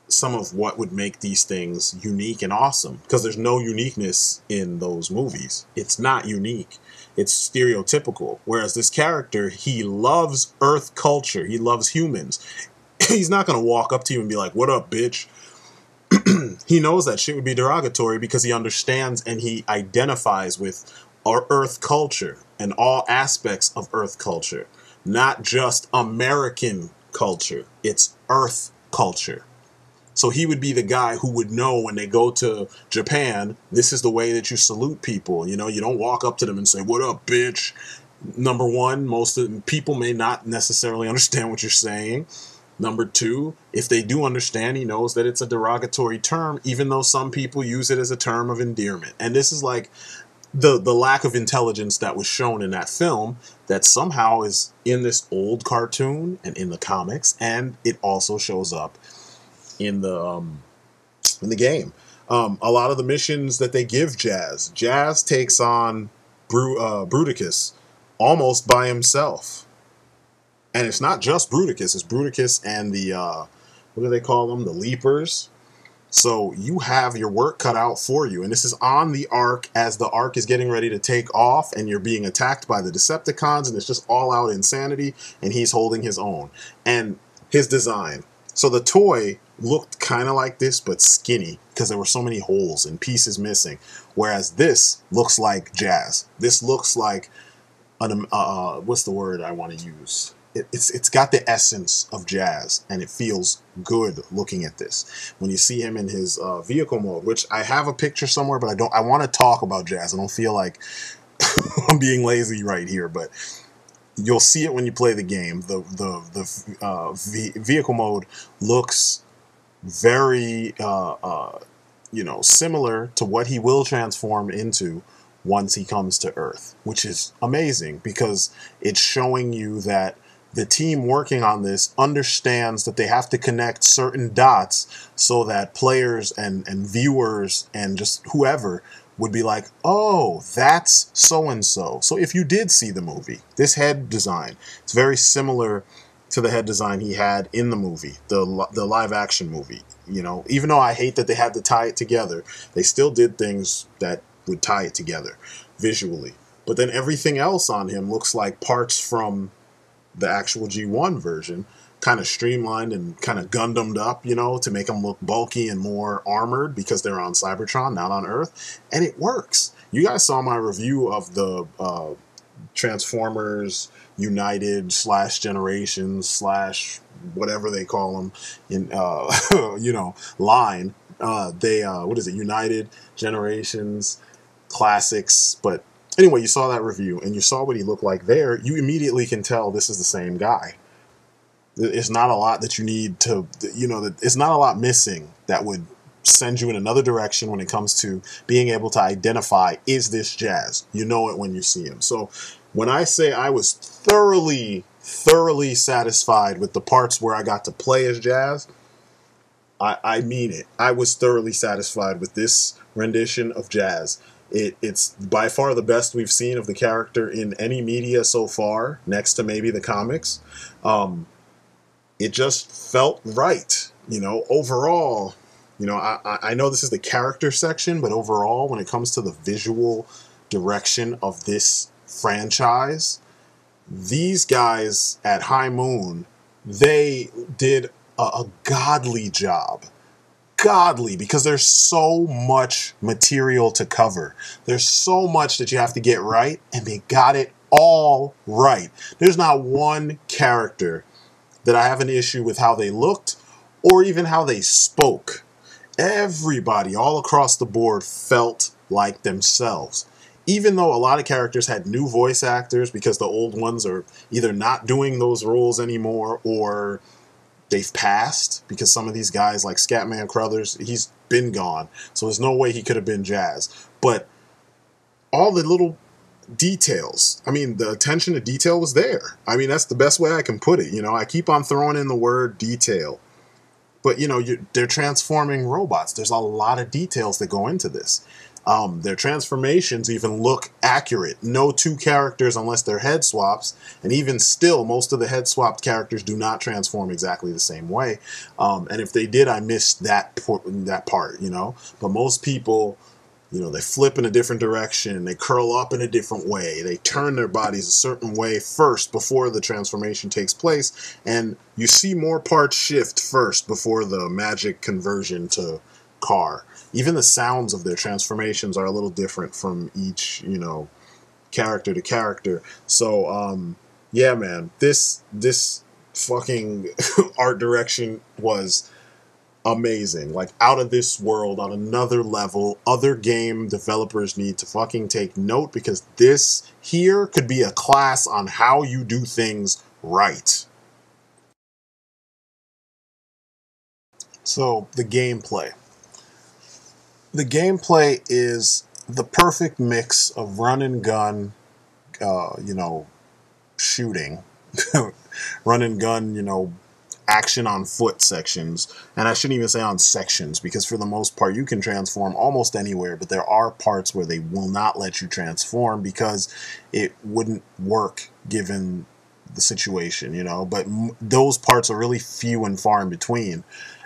some of what would make these things unique and awesome. Because there's no uniqueness in those movies. It's not unique. It's stereotypical. Whereas this character, he loves Earth culture. He loves humans. He's not going to walk up to you and be like, what up, bitch? He knows that shit would be derogatory because he understands and he identifies with our Earth culture and all aspects of Earth culture. Not just American culture. It's Earth culture. So he would be the guy who would know when they go to Japan, this is the way that you salute people. You know, you don't walk up to them and say, what up, bitch? Number one, most of the people may not necessarily understand what you're saying. Number two, if they do understand, he knows that it's a derogatory term, even though some people use it as a term of endearment. And this is like the lack of intelligence that was shown in that film that somehow is in this old cartoon and in the comics, and it also shows up in the game. A lot of the missions that they give Jazz takes on Bruticus almost by himself. And it's not just Bruticus, it's Bruticus and the, what do they call them? The Leapers. So you have your work cut out for you. And this is on the Ark as the Ark is getting ready to take off and you're being attacked by the Decepticons and it's just all out insanity and he's holding his own. And his design. So the toy looked kind of like this, but skinny because there were so many holes and pieces missing. Whereas this looks like Jazz. This looks like an, what's the word I want to use? It's got the essence of Jazz, and it feels good looking at this. When you see him in his vehicle mode, which I have a picture somewhere, but I want to talk about Jazz. I don't feel like I'm being lazy right here, but you'll see it when you play the game. The vehicle mode looks very, you know, similar to what he will transform into once he comes to Earth, which is amazing because it's showing you that the team working on this understands that they have to connect certain dots so that players and viewers and just whoever would be like, oh, that's so-and-so. So if you did see the movie, this head design, it's very similar to the head design he had in the movie, the live action movie. You know, even though I hate that they had to tie it together, they still did things that would tie it together visually. But then everything else on him looks like parts from the actual G1 version, kind of streamlined and kind of Gundammed up, you know, to make them look bulky and more armored because they're on Cybertron, not on Earth. And it works. You guys saw my review of the Transformers United / Generations / whatever they call them in, you know, line. What is it? United, Generations, Classics, but anyway, you saw that review and you saw what he looked like there. You immediately can tell this is the same guy. It's not a lot that you need to, you know, it's not a lot missing that would send you in another direction when it comes to being able to identify, is this Jazz? You know it when you see him. So when I say I was thoroughly satisfied with the parts where I got to play as Jazz, I mean it. I was thoroughly satisfied with this rendition of Jazz. It's by far the best we've seen of the character in any media so far, next to maybe the comics. It just felt right, you know. Overall, you know, I know this is the character section, but overall, when it comes to the visual direction of this franchise, these guys at High Moon, they did a godly job. Godly, because there's so much material to cover. There's so much that you have to get right, and they got it all right. There's not one character that I have an issue with how they looked or even how they spoke. Everybody all across the board felt like themselves. Even though a lot of characters had new voice actors because the old ones are either not doing those roles anymore or they've passed, because some of these guys like Scatman Crothers, he's been gone. So there's no way he could have been Jazz. But all the little details, I mean, the attention to detail was there. I mean, that's the best way I can put it. You know, I keep on throwing in the word detail. But, you know, they're transforming robots. There's a lot of details that go into this. Their transformations even look accurate. No two characters, unless they're head swaps, and even still, most of the head swapped characters do not transform exactly the same way. And if they did, I missed that part, you know. But most people, you know, they flip in a different direction, they curl up in a different way, they turn their bodies a certain way first before the transformation takes place, and you see more parts shift first before the magic conversion to car. Even the sounds of their transformations are a little different from each, you know, character to character. So, yeah, man, this fucking art direction was amazing. Like, out of this world, on another level. Other game developers need to fucking take note, because this here could be a class on how you do things right. So, the gameplay. The gameplay is the perfect mix of run and gun, you know, shooting, run and gun, you know, action on foot sections. And I shouldn't even say on sections, because for the most part you can transform almost anywhere, but there are parts where they will not let you transform because it wouldn't work given the situation, you know. But those parts are really few and far in between.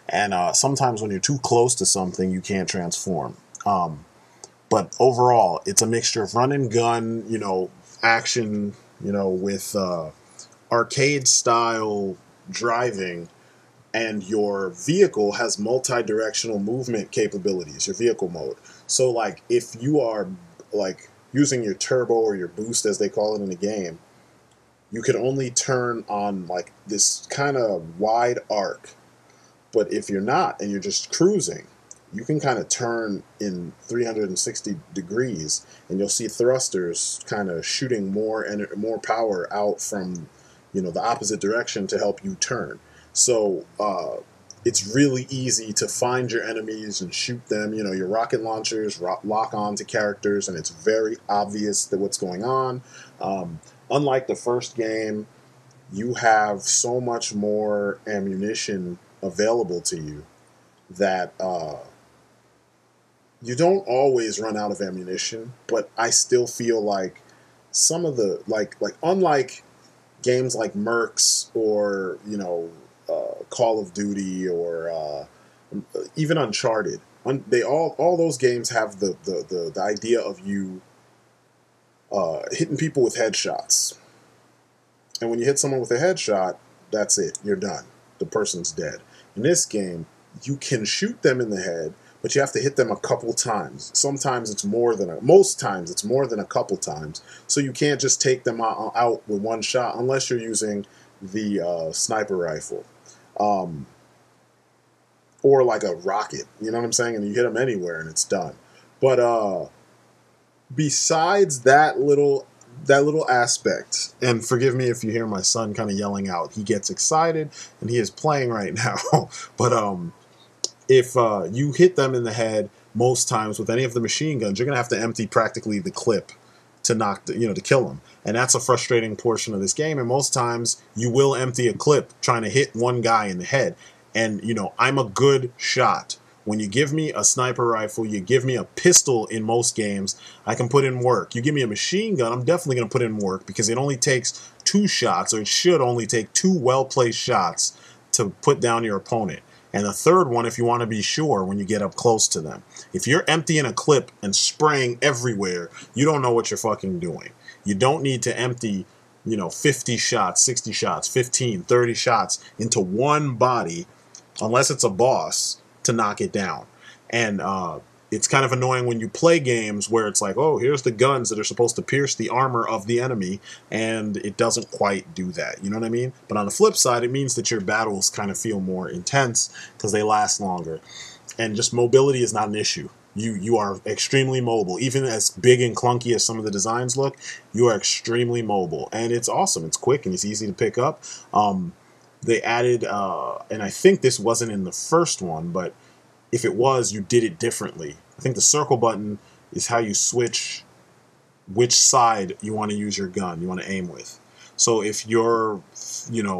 And sometimes when you're too close to something, you can't transform. But overall, it's a mixture of run and gun, you know, action, you know, with arcade style driving, and your vehicle has multi-directional movement capabilities, your vehicle mode. So like if you are like using your turbo or your boost, as they call it in the game, you can only turn on like this kind of wide arc. But if you're not and you're just cruising, you can kind of turn in 360 degrees, and you'll see thrusters kind of shooting more power out from, you know, the opposite direction to help you turn. So it's really easy to find your enemies and shoot them. You know, your rocket launchers lock on to characters, and it's very obvious that what's going on. Unlike the first game, you have so much more ammunition available to you that you don't always run out of ammunition, but I still feel like some of the like unlike games like Mercs or Call of Duty or even Uncharted, they all those games have the idea of you hitting people with headshots, and when you hit someone with a headshot, that's it, you're done, the person's dead. In this game, you can shoot them in the head, but you have to hit them a couple times. Sometimes it's more than most times it's more than a couple times. So you can't just take them out with one shot unless you're using the sniper rifle, or like a rocket. You know what I'm saying? And you hit them anywhere and it's done. But besides that little aspect, and forgive me if you hear my son kind of yelling out. He gets excited and he is playing right now. But if you hit them in the head most times with any of the machine guns, you're gonna have to empty practically the clip to to kill them, and that's a frustrating portion of this game. And most times you will empty a clip trying to hit one guy in the head. And I'm a good shot. When you give me a sniper rifle, you give me a pistol in most games, I can put in work. You give me a machine gun, I'm definitely going to put in work because it only takes 2 shots, or it should only take 2 well-placed shots to put down your opponent. And the third one, if you want to be sure when you get up close to them. If you're emptying a clip and spraying everywhere, you don't know what you're fucking doing. You don't need to empty 50 shots, 60 shots, 15, 30 shots into one body, unless it's a boss, to knock it down. And it's kind of annoying when you play games where it's like, oh, here's the guns that are supposed to pierce the armor of the enemy, and it doesn't quite do that. You know what I mean? But on the flip side, it means that your battles kind of feel more intense because they last longer. And just mobility is not an issue. You are extremely mobile. Even as big and clunky as some of the designs look, you are extremely mobile. And it's awesome. It's quick and it's easy to pick up. They added, and I think this wasn't in the first one, but if it was, you did it differently. I think the circle button is how you switch which side you want to use your gun, you want to aim with. So if you're,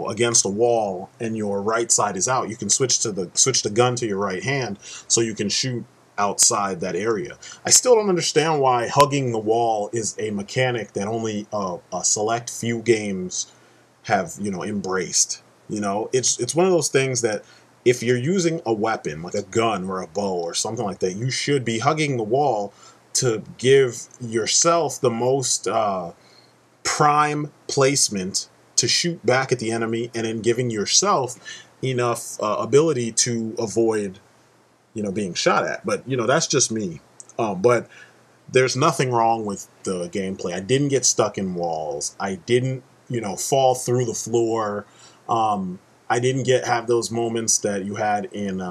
against a wall and your right side is out, you can switch the gun to your right hand so you can shoot outside that area. I still don't understand why hugging the wall is a mechanic that only a select few games have, embraced. It's one of those things that if you're using a weapon, like a gun or a bow or something like that, you should be hugging the wall to give yourself the most prime placement to shoot back at the enemy, and then giving yourself enough ability to avoid, being shot at. But, that's just me. But there's nothing wrong with the gameplay. I didn't get stuck in walls. I didn't, fall through the floor. I didn't have those moments that you had in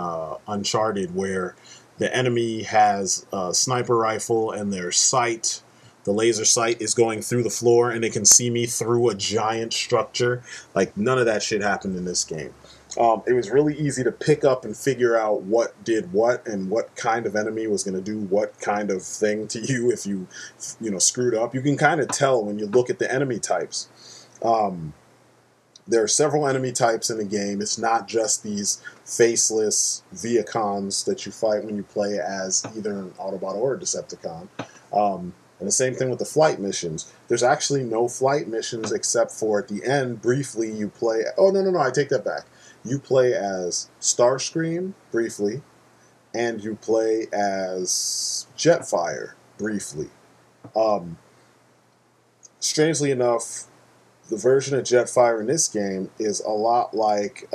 Uncharted where the enemy has a sniper rifle and their sight, the laser sight, is going through the floor and they can see me through a giant structure. Like, none of that shit happened in this game. It was really easy to pick up and figure out what did what and what kind of enemy was going to do what kind of thing to you if you, screwed up. You can kind of tell when you look at the enemy types. There are several enemy types in the game. It's not just these faceless Viacons that you fight when you play as either an Autobot or a Decepticon. And the same thing with the flight missions. There's actually no flight missions except for at the end, briefly, you play... Oh, no, I take that back. You play as Starscream, briefly, and you play as Jetfire, briefly. Strangely enough, the version of Jetfire in this game is a lot like,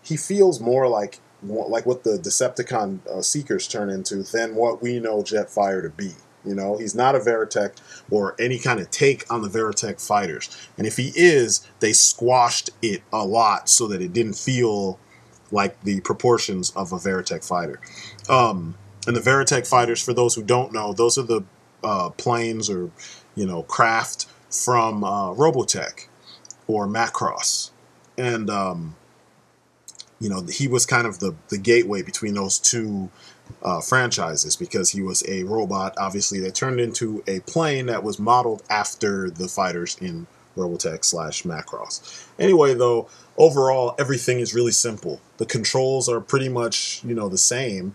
he feels more like what the Decepticon Seekers turn into than what we know Jetfire to be. He's not a Veritech or any kind of take on the Veritech fighters. And if he is, they squashed it a lot so that it didn't feel like the proportions of a Veritech fighter. And the Veritech fighters, for those who don't know, those are the planes or craft from Robotech or Macross. And you know, he was kind of the gateway between those two franchises, because he was a robot, obviously, that turned into a plane that was modeled after the fighters in Robotech / Macross. Anyway, though, overall, everything is really simple. The controls are pretty much, you know, the same.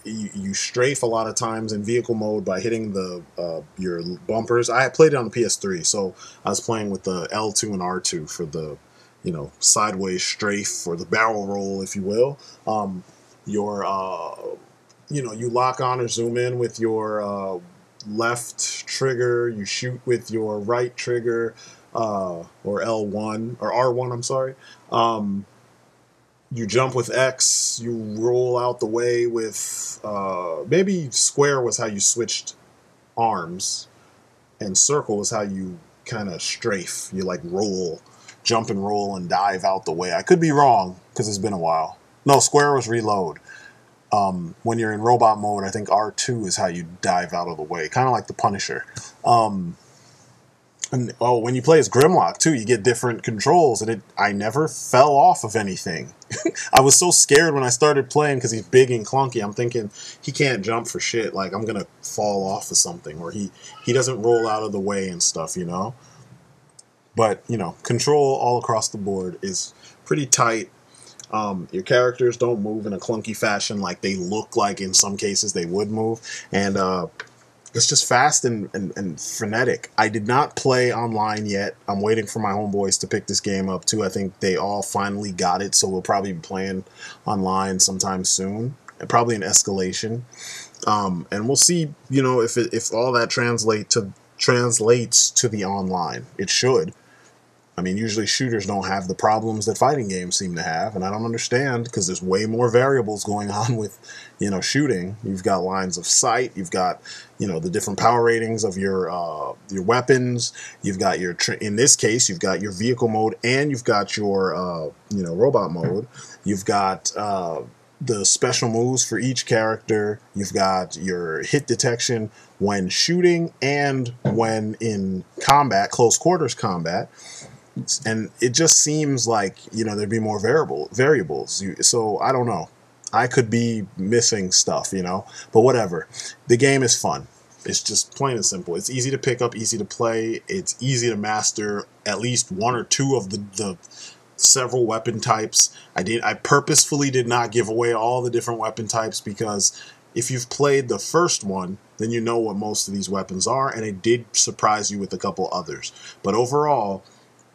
You strafe a lot of times in vehicle mode by hitting the your bumpers. I played it on the PS3, so I was playing with the L2 and R2 for the, you know, sideways strafe, or the barrel roll, if you will. Your you know, you lock on or zoom in with your left trigger. You shoot with your right trigger, or L1 or R1. I'm sorry. You jump with X, you roll out the way with, maybe square was how you switched arms, and circle was how you kind of strafe. You like roll, jump and roll and dive out the way. I could be wrong because it's been a while. No, square was reload. When you're in robot mode, I think R2 is how you dive out of the way, kind of like the Punisher. And oh, when you play as Grimlock too, you get different controls, and I never fell off of anything. I was so scared when I started playing because he's big and clunky. I'm thinking he can't jump for shit. Like, I'm gonna fall off of something, or he doesn't roll out of the way and stuff, you know. But you know, control all across the board is pretty tight. Your characters don't move in a clunky fashion like they look like in some cases they would move, and it's just fast and frenetic. I did not play online yet. I'm waiting for my homeboys to pick this game up too. I think they all finally got it, so we'll probably be playing online sometime soon, and probably an escalation. And we'll see, you know, if all that translates to the online. It should. I mean, usually shooters don't have the problems that fighting games seem to have, and I don't understand, because there's way more variables going on with, you know, shooting. You've got lines of sight, you've got, you know, the different power ratings of your weapons, you've got your, in this case, you've got your vehicle mode, and you've got your, you know, robot mode. You've got the special moves for each character. You've got your hit detection when shooting and when in combat, close quarters combat. And it just seems like, you know, there'd be more variables. So I don't know. I could be missing stuff, you know, but whatever. The game is fun. It's just plain and simple. It's easy to pick up, easy to play. It's easy to master at least one or two of the several weapon types. I purposefully did not give away all the different weapon types, because if you've played the first one, then you know what most of these weapons are, and it did surprise you with a couple others. But overall,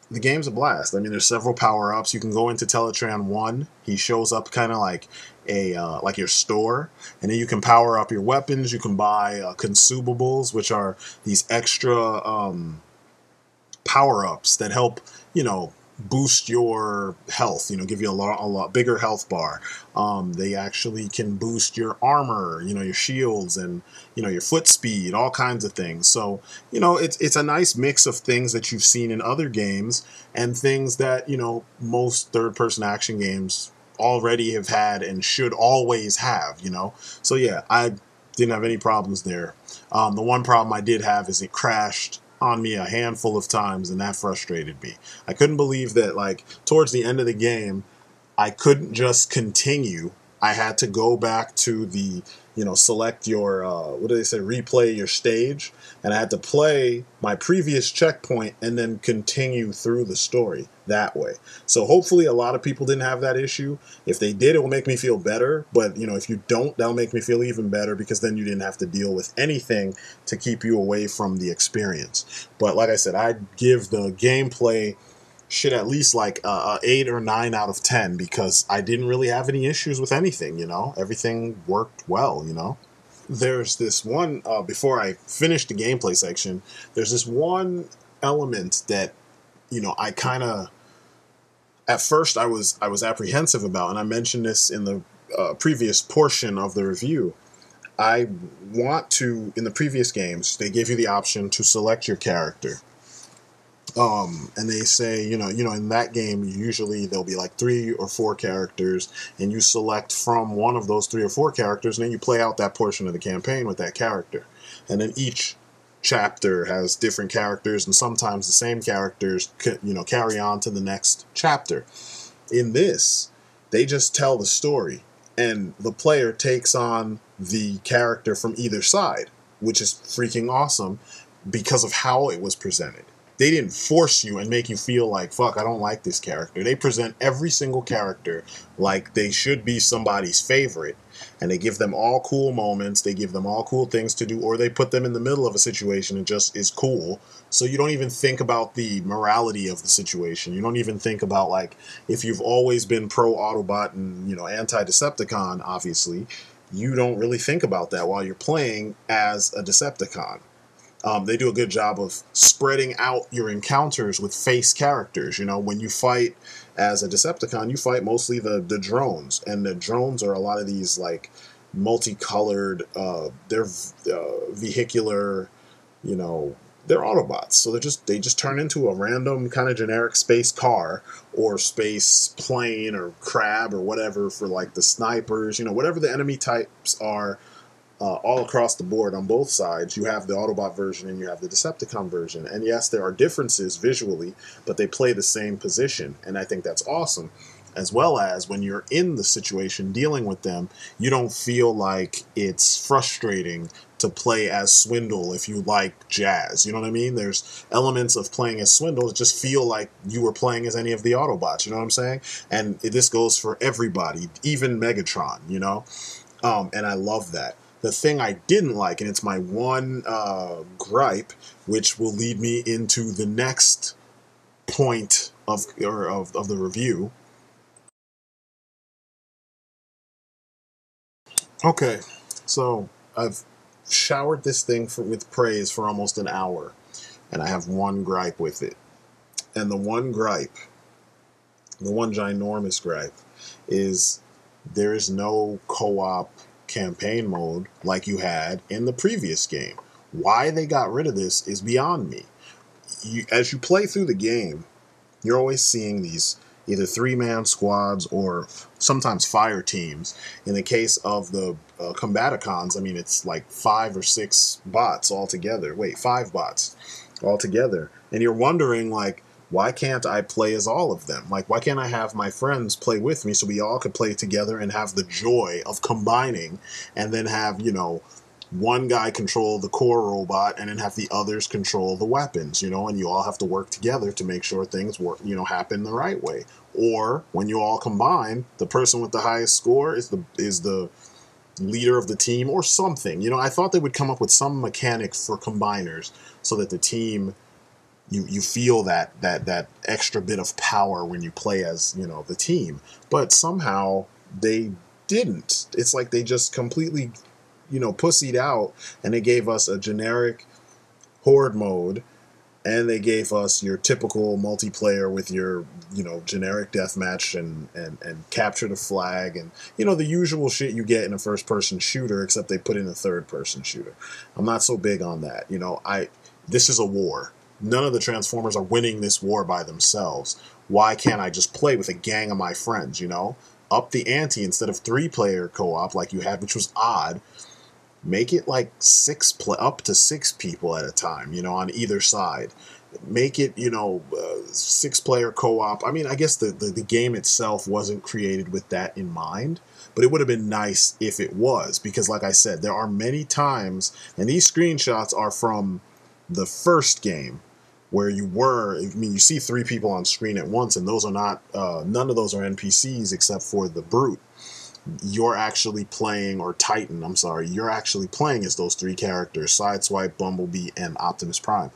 the game's a blast. I mean, there's several power-ups. You can go into Teletran 1. He shows up kind of like a like your store, and then you can power up your weapons. You can buy consumables, which are these extra power-ups that help, you know, boost your health, you know, give you a lot bigger health bar. They actually can boost your armor, you know, your shields, and, you know, your foot speed, all kinds of things. So, you know, it's a nice mix of things that you've seen in other games, and things that, you know, most third-person action games already have had and should always have, you know. So yeah, I didn't have any problems there. The one problem I did have is it crashed on me a handful of times, and that frustrated me. I couldn't believe that, like, towards the end of the game, I couldn't just continue. I had to go back to the, you know, select your, what do they say, replay your stage, and I had to play my previous checkpoint and then continue through the story that way. So hopefully a lot of people didn't have that issue. If they did, it will make me feel better, but, you know, if you don't, that'll make me feel even better, because then you didn't have to deal with anything to keep you away from the experience. But like I said, I'd give the gameplay shit at least like a 8 or 9 out of 10, because I didn't really have any issues with anything, you know. Everything worked well, you know. There's this one, before I finish the gameplay section, there's this one element that, you know, I kind of, at first I was apprehensive about, and I mentioned this in the previous portion of the review. I want to, in the previous games, they gave you the option to select your character. And they say, you know, in that game, usually there'll be like 3 or 4 characters, and you select from one of those 3 or 4 characters, and then you play out that portion of the campaign with that character. And then each chapter has different characters, and sometimes the same characters, you know, carry on to the next chapter. In this, They just tell the story, and the player takes on the character from either side, which is freaking awesome because of how it was presented. They didn't force you and make you feel like, fuck, I don't like this character. They present every single character like they should be somebody's favorite, and they give them all cool moments, they give them all cool things to do, or they put them in the middle of a situation and just is cool. So you don't even think about the morality of the situation. You don't even think about, like, if you've always been pro Autobot and, anti-Decepticon, obviously, you don't really think about that while you're playing as a Decepticon. They do a good job of spreading out your encounters with face characters. When you fight as a Decepticon, you fight mostly the drones, and the drones are a lot of these like multicolored. They're vehicular, they're Autobots, so they just turn into a random kind of generic space car or space plane or crab or whatever for like the snipers. Whatever the enemy types are. All across the board on both sides, you have the Autobot version and you have the Decepticon version. And yes, there are differences visually, but they play the same position. And I think that's awesome. As well as when you're in the situation dealing with them, you don't feel like it's frustrating to play as Swindle if you like jazz. You know what I mean? There's elements of playing as Swindle that just feel like you were playing as any of the Autobots. You know what I'm saying? And this goes for everybody, even Megatron, and I love that. The thing I didn't like, and it's my one gripe, which will lead me into the next point of the review. Okay, so I've showered this thing with praise for almost an hour, and I have one gripe with it. And the one ginormous gripe, is there is no co-op campaign mode like you had in the previous game. Why they got rid of this is beyond me. As you play through the game, you're always seeing these either 3-man squads or sometimes fire teams. In the case of the Combaticons, I mean, it's like 5 or 6 bots altogether. Wait, 5 bots altogether. And you're wondering, like, why can't I play as all of them? Like, why can't I have my friends play with me so we all could play together and have the joy of combining, and then have, one guy control the core robot and then have the others control the weapons, and you all have to work together to make sure things work, happen the right way. Or when you all combine, the person with the highest score is the leader of the team or something. I thought they would come up with some mechanic for combiners so that the team, you feel that extra bit of power when you play as, the team. But somehow they didn't. It's like they just completely, pussied out, and they gave us a generic horde mode, and they gave us your typical multiplayer with your, generic deathmatch and capture the flag and, the usual shit you get in a first-person shooter, except they put in a third-person shooter. I'm not so big on that. This is a war. None of the Transformers are winning this war by themselves. Why can't I just play with a gang of my friends, Up the ante. Instead of 3-player co-op like you had, which was odd, make it like up to 6 people at a time, on either side. Make it, 6-player co-op. I mean, I guess the game itself wasn't created with that in mind, but it would have been nice if it was, because like I said, there are many times, and these screenshots are from the first game, where you see 3 people on screen at once, and those are not, none of those are NPCs except for the Brute. You're actually playing, or Titan, I'm sorry, you're actually playing as those 3 characters, Sideswipe, Bumblebee, and Optimus Prime.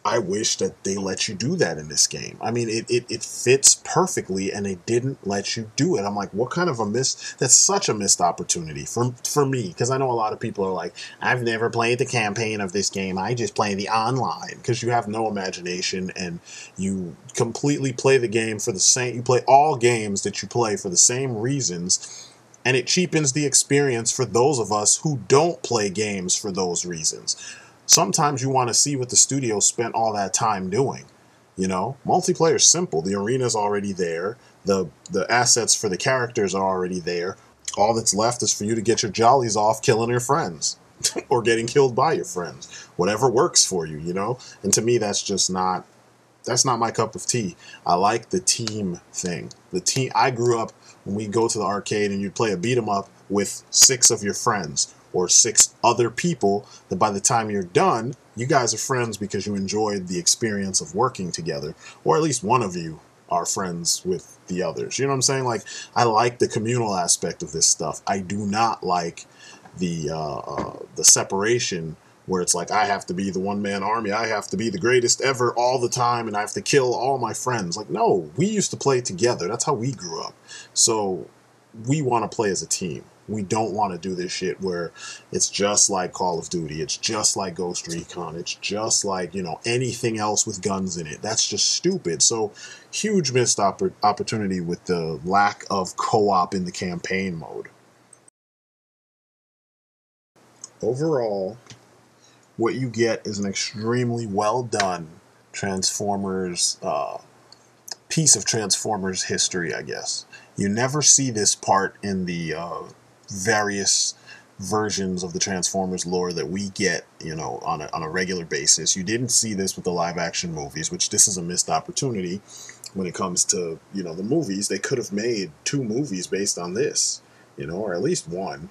I wish that they let you do that in this game. I mean, it fits perfectly, and they didn't let you do it. I'm like, what kind of that's such a missed opportunity for me, because I know a lot of people are like, I've never played the campaign of this game, I just play the online, because you have no imagination, and you completely play the game for the same, you play all games that you play for the same reasons, and it cheapens the experience for those of us who don't play games for those reasons. Sometimes you want to see what the studio spent all that time doing. Multiplayer's simple. The arena's already there. The assets for the characters are already there. All that's left is for you to get your jollies off killing your friends or getting killed by your friends. Whatever works for you, And to me, that's just not That's not my cup of tea. I like the team thing. The team. I grew up when we go to the arcade and you'd play a beat 'em up with 6 of your friends or 6 other people. That by the time you're done, you guys are friends because you enjoyed the experience of working together, or at least one of you are friends with the others. You know what I'm saying? Like, I like the communal aspect of this stuff. I do not like the separation where it's like I have to be the one-man army, I have to be the greatest ever all the time, and I have to kill all my friends. Like, no, we used to play together. That's how we grew up. So we want to play as a team. We don't want to do this shit where it's just like Call of Duty, it's just like Ghost Recon, it's just like, you know, anything else with guns in it. That's just stupid. So huge missed opportunity with the lack of co-op in the campaign mode. Overall, what you get is an extremely well done Transformers piece of Transformers history, I guess. You never see this part in the various versions of the Transformers lore that we get, you know, on a regular basis. You didn't see this with the live action movies, which this is a missed opportunity when it comes to, you know, the movies. They could have made 2 movies based on this, you know, or at least 1.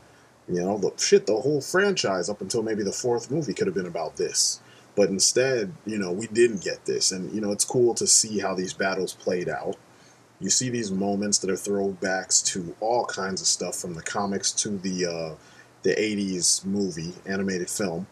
You know, the whole franchise up until maybe the 4th movie could have been about this. But instead, you know, we didn't get this. And, you know, it's cool to see how these battles played out. You see these moments that are throwbacks to all kinds of stuff from the comics to the 80s movie, animated film.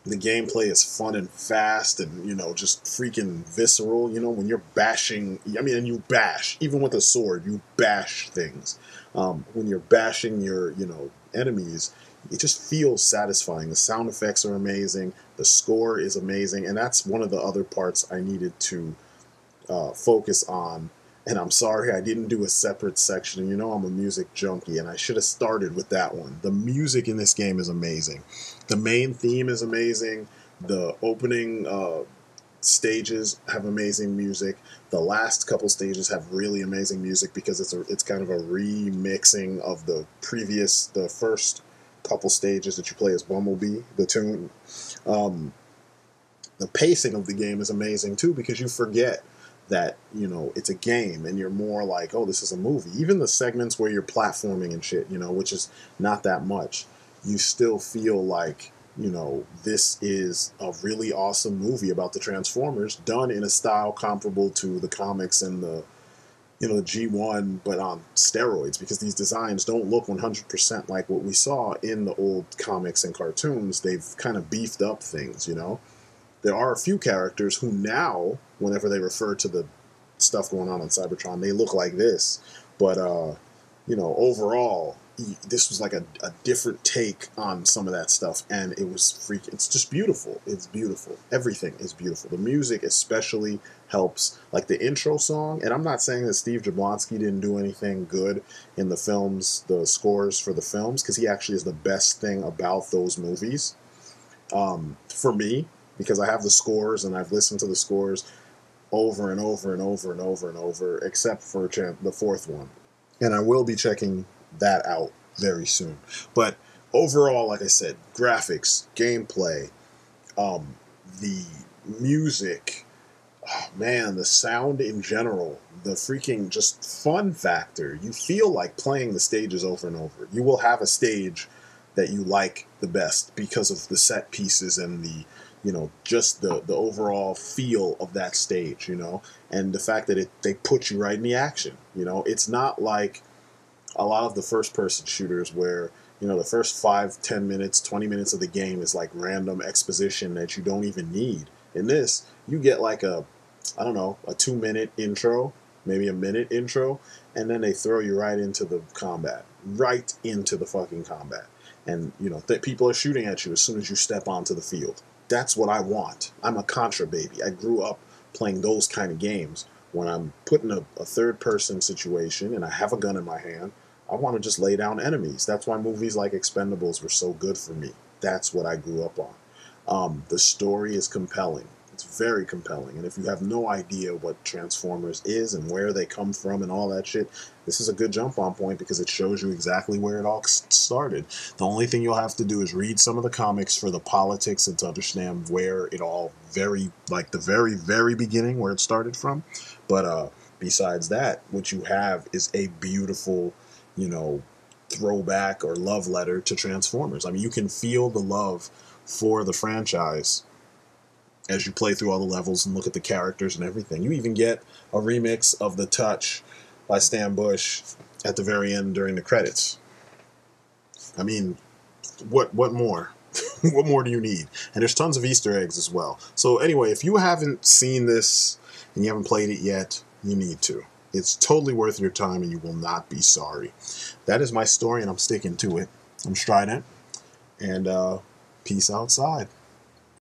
The gameplay is fun and fast and, you know, just freaking visceral. You know, when you're bashing, I mean, and you bash, even with a sword, you bash things. When you're bashing your, you know, enemies, it just feels satisfying. The sound effects are amazing. The score is amazing. And that's one of the other parts I needed to focus on. And I'm sorry I didn't do a separate section. You know I'm a music junkie, and I should have started with that one. The music in this game is amazing. The main theme is amazing. The opening stages have amazing music. The last couple stages have really amazing music because it's kind of a remixing of the first couple stages that you play as Bumblebee, the tune. The pacing of the game is amazing too because you forget that, you know, it's a game and you're more like, oh, this is a movie. Even the segments where you're platforming and shit, you know, which is not that much, you still feel like, you know, this is a really awesome movie about the Transformers done in a style comparable to the comics and the, you know, the G1, but on steroids, because these designs don't look 100% like what we saw in the old comics and cartoons. They've kind of beefed up things, you know. There are a few characters who now, whenever they refer to the stuff going on Cybertron, they look like this. But, you know, overall, this was like a different take on some of that stuff, and it was freaking, it's just beautiful. It's beautiful. Everything is beautiful. The music especially helps, like the intro song, and I'm not saying that Steve Jablonsky didn't do anything good in the films, the scores for the films, because he actually is the best thing about those movies. For me, because I have the scores and I've listened to the scores over and over and over and over and over, except for the 4th one. And I will be checking that out very soon. But overall, like I said, graphics, gameplay, the music, oh man, the sound in general, the freaking just fun factor. You feel like playing the stages over and over. You will have a stage that you like the best because of the set pieces and the, you know, just the overall feel of that stage, you know, and the fact that they put you right in the action. You know, it's not like a lot of the first person shooters where, you know, the first 5, 10 minutes, 20 minutes of the game is like random exposition that you don't even need. In this, you get like a 2-minute intro, maybe a minute intro, and then they throw you right into the combat, right into the fucking combat. And, you know, people are shooting at you as soon as you step onto the field. That's what I want. I'm a Contra baby. I grew up playing those kind of games. When I'm put in a third-person situation and I have a gun in my hand, I want to just lay down enemies. That's why movies like Expendables were so good for me. That's what I grew up on. The story is compelling. It's very compelling. And if you have no idea what Transformers is and where they come from and all that shit, this is a good jump on point because it shows you exactly where it all started. The only thing you'll have to do is read some of the comics for the politics and to understand where it all like the very, very beginning, where it started from. But besides that, what you have is a beautiful, you know, throwback or love letter to Transformers. I mean, you can feel the love for the franchise as you play through all the levels and look at the characters and everything. You even get a remix of The Touch by Stan Bush at the very end during the credits. I mean, what more? What more do you need? And there's tons of Easter eggs as well. So anyway, if you haven't seen this and you haven't played it yet, you need to. It's totally worth your time and you will not be sorry. That is my story and I'm sticking to it. I'm STRYDENT and peace outside.